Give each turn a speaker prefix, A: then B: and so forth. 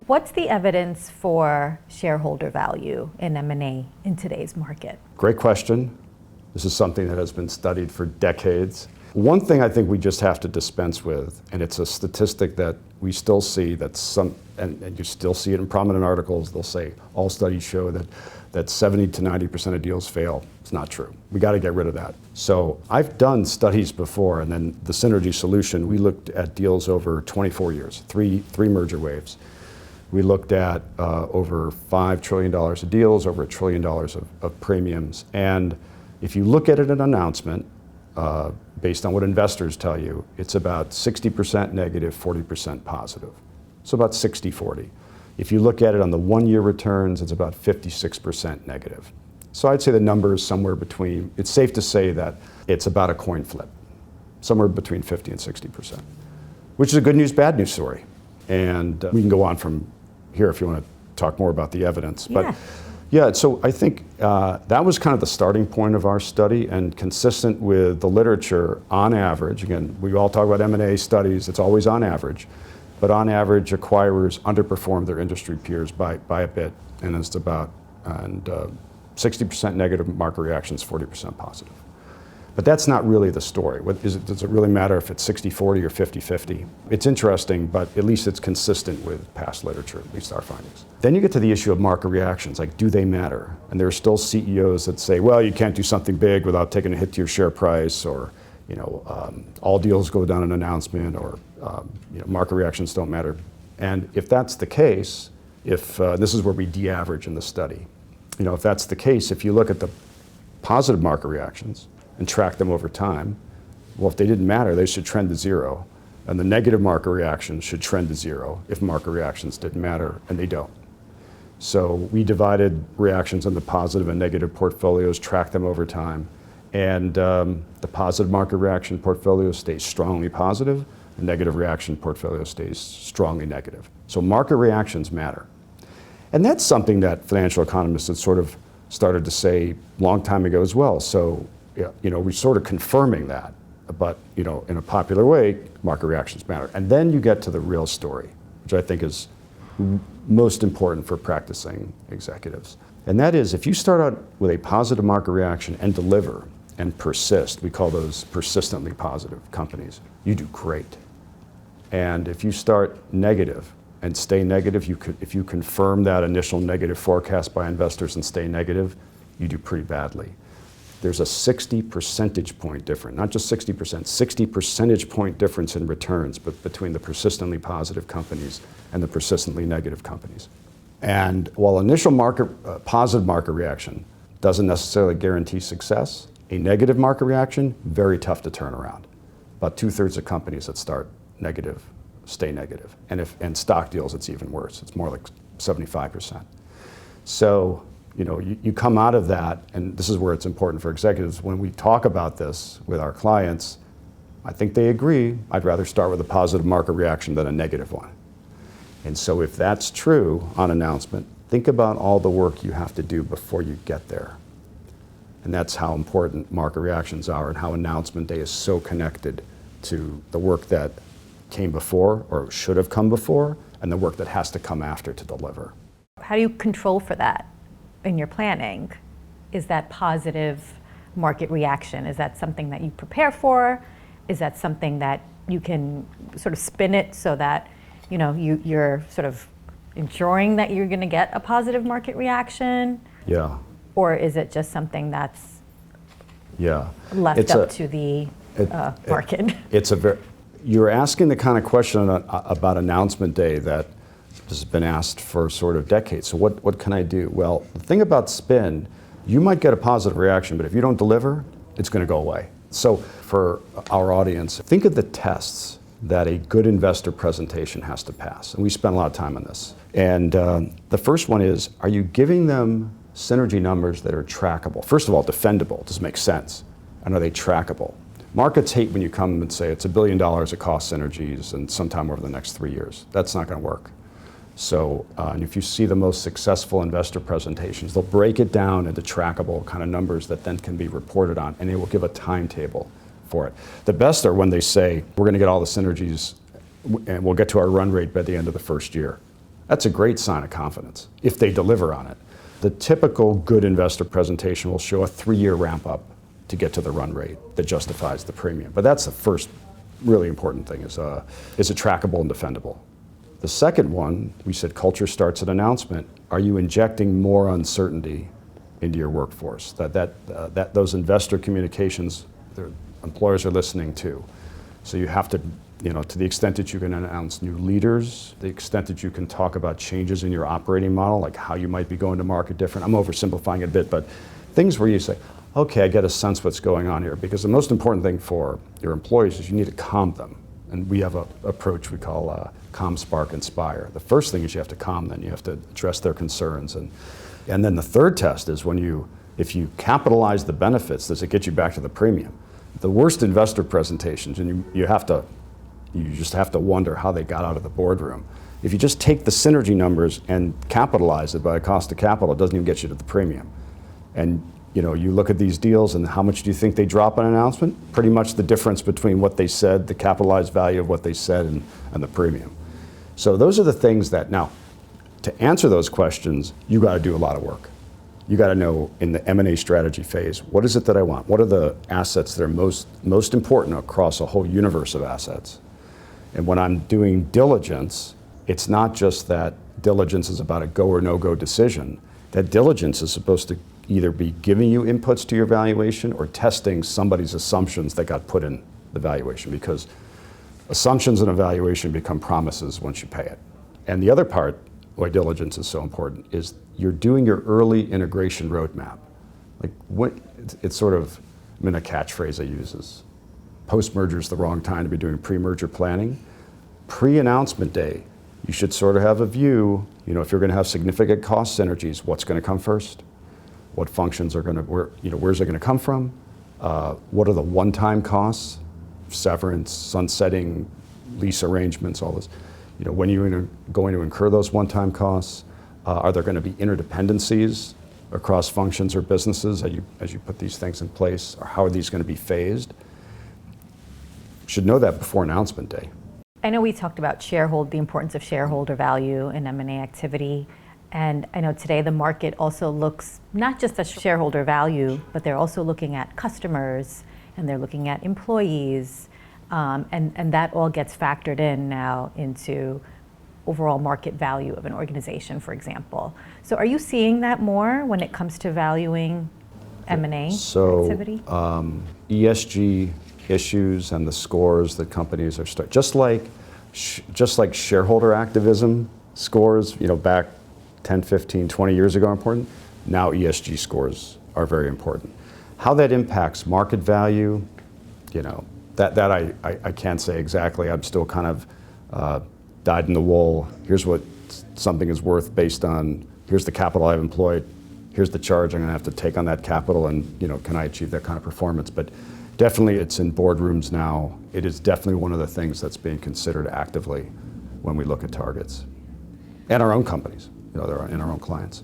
A: What's the evidence for shareholder value in M&A in today's market?
B: Great question. This is something that has been studied for decades. One thing I think we just have to dispense with, and it's a statistic that we still see, and you still see it in prominent articles, they'll say all studies show that 70 to 90% of deals fail. It's not true. We got to get rid of that. So I've done studies before, and then the Synergy Solution, we looked at deals over 24 years, three merger waves. We looked at over $5 trillion of deals, over $1 trillion of premiums. And if you look at it in an announcement, based on what investors tell you, it's about 60% negative, 40% positive. So about 60-40. If you look at it on the one-year returns, it's about 56% negative. So I'd say the number is somewhere between, it's safe to say that it's about a coin flip, somewhere between 50 and 60%, which is a good news, bad news story. And we can go on from here if you want to talk more about the evidence.
A: Yeah.
B: But yeah, so I think that was kind of the starting point of our study, and consistent with the literature, on average, again, we all talk about M&A studies, it's always on average, but on average, acquirers underperform their industry peers by a bit, and it's about 60% negative market reactions, 40% positive. But that's not really the story. Does it really matter if it's 60-40 or 50-50? It's interesting, but at least it's consistent with past literature, at least our findings. Then you get to the issue of market reactions, like, do they matter? And there are still CEOs that say, well, you can't do something big without taking a hit to your share price, or all deals go down an announcement, or market reactions don't matter. And if that's the case, this is where we de-average in the study. If that's the case, if you look at the positive market reactions and track them over time, well, if they didn't matter, they should trend to zero. And the negative market reactions should trend to zero if market reactions didn't matter, and they don't. So we divided reactions into positive and negative portfolios, tracked them over time, and the positive market reaction portfolio stays strongly positive, the negative reaction portfolio stays strongly negative. So market reactions matter. And that's something that financial economists had sort of started to say a long time ago as well. So we're sort of confirming that, but in a popular way, market reactions matter. And then you get to the real story, which I think is most important for practicing executives. And that is, if you start out with a positive market reaction and deliver and persist, we call those persistently positive companies, you do great. And if you start negative and stay negative, if you confirm that initial negative forecast by investors and stay negative, you do pretty badly. There's a 60 percentage point difference, not just 60%, 60 percentage point difference in returns between the persistently positive companies and the persistently negative companies. And while initial positive market reaction doesn't necessarily guarantee success, a negative market reaction, very tough to turn around. About 2/3 of companies that start negative stay negative. And stock deals, it's even worse. It's more like 75%. So, you come out of that, and this is where it's important for executives. When we talk about this with our clients, I think they agree, I'd rather start with a positive market reaction than a negative one. And so if that's true on announcement, think about all the work you have to do before you get there. And that's how important market reactions are, and how announcement day is so connected to the work that came before, or should have come before, and the work that has to come after to deliver.
A: How do you control for that in your planning? Is that positive market reaction, is that something that you prepare for? Is that something that you can sort of spin it so that you're sort of ensuring that you're going to get a positive market reaction?
B: Yeah.
A: Or is it just something that's
B: left
A: up to the market?
B: You're asking the kind of question about announcement day that has been asked for sort of decades. So what can I do? Well, the thing about spin, you might get a positive reaction, but if you don't deliver, it's going to go away. So for our audience, think of the tests that a good investor presentation has to pass. And we spend a lot of time on this. And the first one is, are you giving them synergy numbers that are trackable? First of all, defendable. Does it make sense? And are they trackable? Markets hate when you come and say it's $1 billion of cost synergies and sometime over the next 3 years. That's not going to work. So and if you see the most successful investor presentations, they'll break it down into trackable kind of numbers that then can be reported on, and they will give a timetable for it. The best are when they say, we're going to get all the synergies and we'll get to our run rate by the end of the first year. That's a great sign of confidence if they deliver on it. The typical good investor presentation will show a 3-year ramp up to get to the run rate that justifies the premium. But that's the first really important thing, is it trackable and defendable? The second one, we said culture starts at announcement. Are you injecting more uncertainty into your workforce? That those investor communications, their employers are listening to. So you have to, to the extent that you can announce new leaders, the extent that you can talk about changes in your operating model, like how you might be going to market different. I'm oversimplifying it a bit, but things where you say, okay, I get a sense what's going on here. Because the most important thing for your employees is you need to calm them. And we have an approach we call calm, spark, inspire. The first thing is you have to calm them. You have to address their concerns. And then the third test is if you capitalize the benefits, does it get you back to the premium? The worst investor presentations, and you just have to wonder how they got out of the boardroom. If you just take the synergy numbers and capitalize it by a cost of capital, it doesn't even get you to the premium. And you look at these deals and how much do you think they drop an announcement? Pretty much the difference between what they said, the capitalized value of what they said, and the premium. So those are the things that, now, to answer those questions, you got to do a lot of work. You got to know in the M&A strategy phase, what is it that I want? What are the assets that are most important across a whole universe of assets? And when I'm doing diligence, it's not just that diligence is about a go or no-go decision. That diligence is supposed to either be giving you inputs to your valuation or testing somebody's assumptions that got put in the valuation, because assumptions in a valuation become promises once you pay it. And the other part why diligence is so important is you're doing your early integration roadmap. It's sort of, a catchphrase I use is, post-merger is the wrong time to be doing pre-merger planning. Pre-announcement day, you should sort of have a view, if you're going to have significant cost synergies, what's going to come first? What functions are going to, where's it going to come from? What are the one-time costs? Severance, sunsetting, lease arrangements, all this. When are you going to incur those one-time costs? Are there going to be interdependencies across functions or businesses as you put these things in place? Or how are these going to be phased? Should know that before announcement day.
A: I know we talked about the importance of shareholder value in M&A activity. And I know today the market also looks not just at shareholder value, but they're also looking at customers and they're looking at employees. And that all gets factored in now into overall market value of an organization, for example. So are you seeing that more when it comes to valuing M&A activity?
B: ESG issues and the scores that companies are just like shareholder activism scores, that 10, 15, 20 years ago are important. Now ESG scores are very important. How that impacts market value, that I can't say exactly. I'm still kind of dyed in the wool. Here's what something is worth based on, here's the capital I've employed, here's the charge I'm going to have to take on that capital, and can I achieve that kind of performance? But definitely it's in boardrooms now. It is definitely one of the things that's being considered actively when we look at targets. And our own companies, in our own clients.